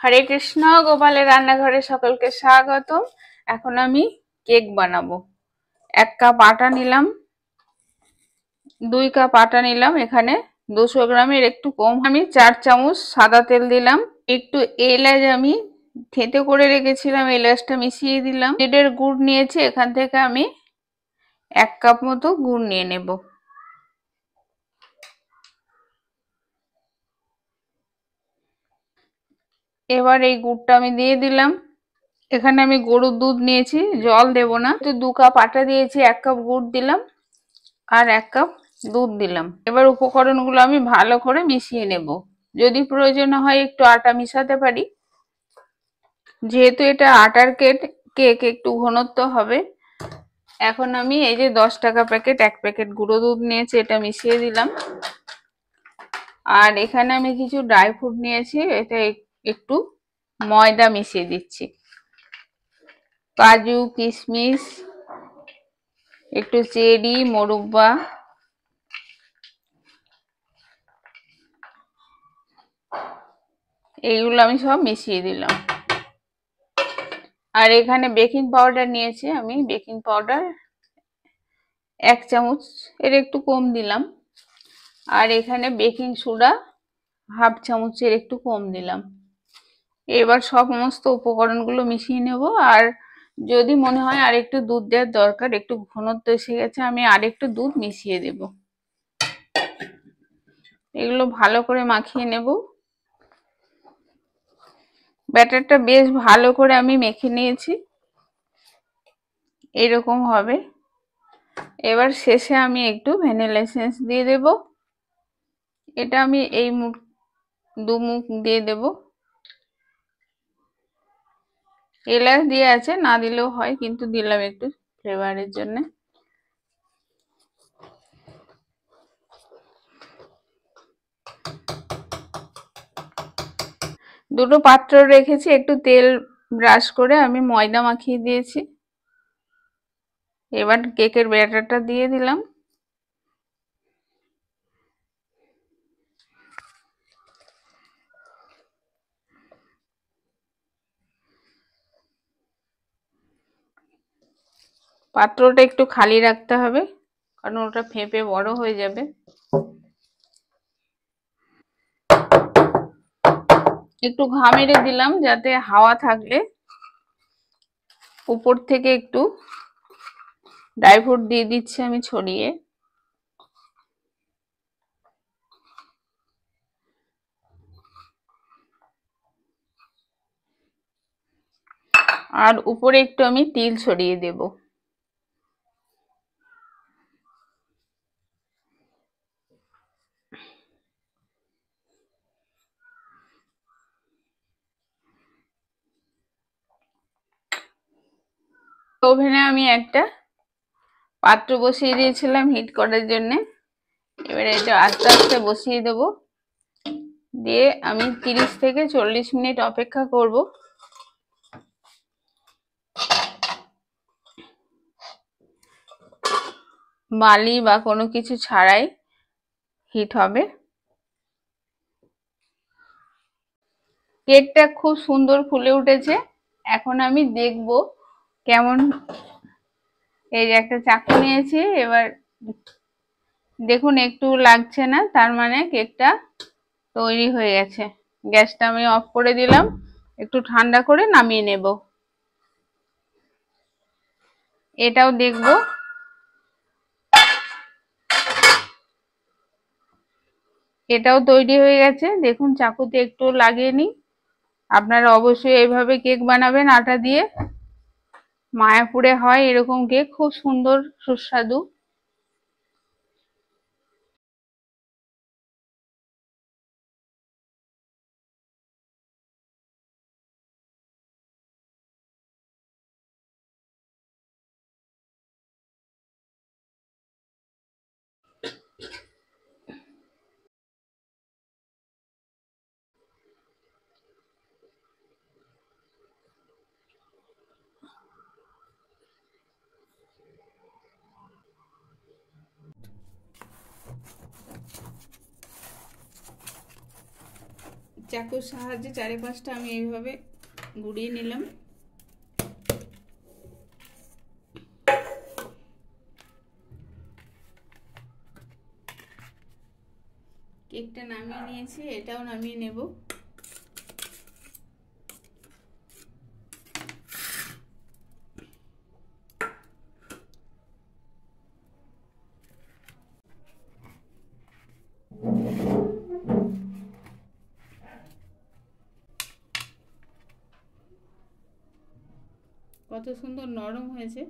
হরে কৃষ্ণ, গোপালের রান্নাঘরে সকলকে স্বাগতম। এখন আমি কেক বানাবো। 1 কাপ আটা নিলাম, 2 কাপ আটা নিলাম। এখানে 200 গ্রামের একটু কম আমি 4 চামচ সাদা তেল দিলাম। একটু এলাচ আমি থেঁতে করে রেখেছিলাম, এলাচটা মিশিয়ে দিলাম। এর গুড় নিয়েছি, এখান থেকে আমি 1 কাপ মতো গুড় নিয়ে নেব। এবার এই গুড়টা আমি দিয়ে দিলাম। এখানে আমি গরুর দুধ নিয়েছি, জল দেব না। 2 কাপ আটা দিয়েছি, 1 কাপ গুড় দিলাম আর 1 কাপ দুধ দিলাম। এবার উপকরণগুলো আমি ভালো করে মিশিয়ে নেব। যদি প্রয়োজন হয় একটু আটা মিশাতে পারি। যেহেতু এটা আটার কেক একটু ঘনত্ব হবে। এখন আমি এই যে 10 টাকা প্যাকেট 1 প্যাকেট গুঁড়ো দুধ নিয়েছি, এটা মিশিয়ে দিলাম। আর এখানে আমি কিছু ড্রাই ফ্রুট নিয়েছি, এটা একটু ময়দা মিশিয়ে দিচ্ছি। কাজু, কিশমিশ, একটু চেরি, মোরব্বা, এইগুলো আমি সব মিশিয়ে দিলাম। আর এখানে বেকিং পাউডার নিয়েছি আমি, বেকিং পাউডার 1 চামচ এর একটু কম দিলাম। আর এখানে বেকিং সোডা 1/2 চামচের একটু কম দিলাম। এবার সমস্ত উপকরণগুলো মিশিয়ে নেব। আর যদি মনে হয় আর একটু দুধ দেওয়ার দরকার, একটু ঘনত্ব এসে গেছে, আমি আর একটু দুধ মিশিয়ে দেব। এগুলো ভালো করে মাখিয়ে নেব। ব্যাটারটা বেশ ভালো করে আমি মেখে নিয়েছি, এরকম হবে। এবার শেষে আমি একটু ভ্যানিলা এসেন্স দিয়ে দেব। এটা আমি এই 2 মুখ দিয়ে দেব। এলাচ দিয়ে আছে, না দিলেও হয়, কিন্তু দিলাম একটু ফ্লেভারের জন্য। দুটো পাত্র রেখেছি, একটু তেল ব্রাশ করে আমি ময়দা মাখিয়ে দিয়েছি। এবার কেকের ব্যাটারটা দিয়ে দিলাম। পাত্রটা একটু খালি রাখতে হবে, কারণ ওটা ফেঁপে বড় হয়ে যাবে। একটু ঘা মেরে দিলাম, যাতে হাওয়া থাকলে উপর থেকে একটু ড্রাই ফ্রুট দিয়ে দিচ্ছি আমি ছড়িয়ে। আর উপরে একটু আমি তিল ছড়িয়ে দেব। ওভেনে আমি একটা পাত্র বসিয়ে দিয়েছিলাম হিট করার জন্য। এবারে এটা আস্তে আস্তে বসিয়ে দেব, দিয়ে আমি 30 থেকে 40 মিনিট অপেক্ষা করব। বালি বা কোনো কিছু ছাড়াই হিট হবে। কেকটা খুব সুন্দর ফুলে উঠেছে। এখন আমি দেখব কেমন। এই যে একটা চাকু নিয়েছি, এবার দেখুন একটু লাগছে না, তার মানে কেকটা তৈরি হয়ে গেছে। গ্যাসটা আমি অফ করে দিলাম, একটু ঠান্ডা করে নামিয়ে নেব। এটাও দেখব। এটাও তৈরি হয়ে গেছে, দেখুন চাকুতে একটু লাগিয়ে নি। আপনারা অবশ্যই এইভাবে কেক বানাবেন আটা দিয়ে। মায়াপুরে হয় এরকম কেক, খুব সুন্দর সুস্বাদু। চাকুর সাহায্যে চারিপাশটা আমি এইভাবে গুঁড়িয়ে নিলাম। কেকটা নামিয়ে নিয়েছি, এটাও নামিয়ে নেব। কত সুন্দর নরম হয়েছে।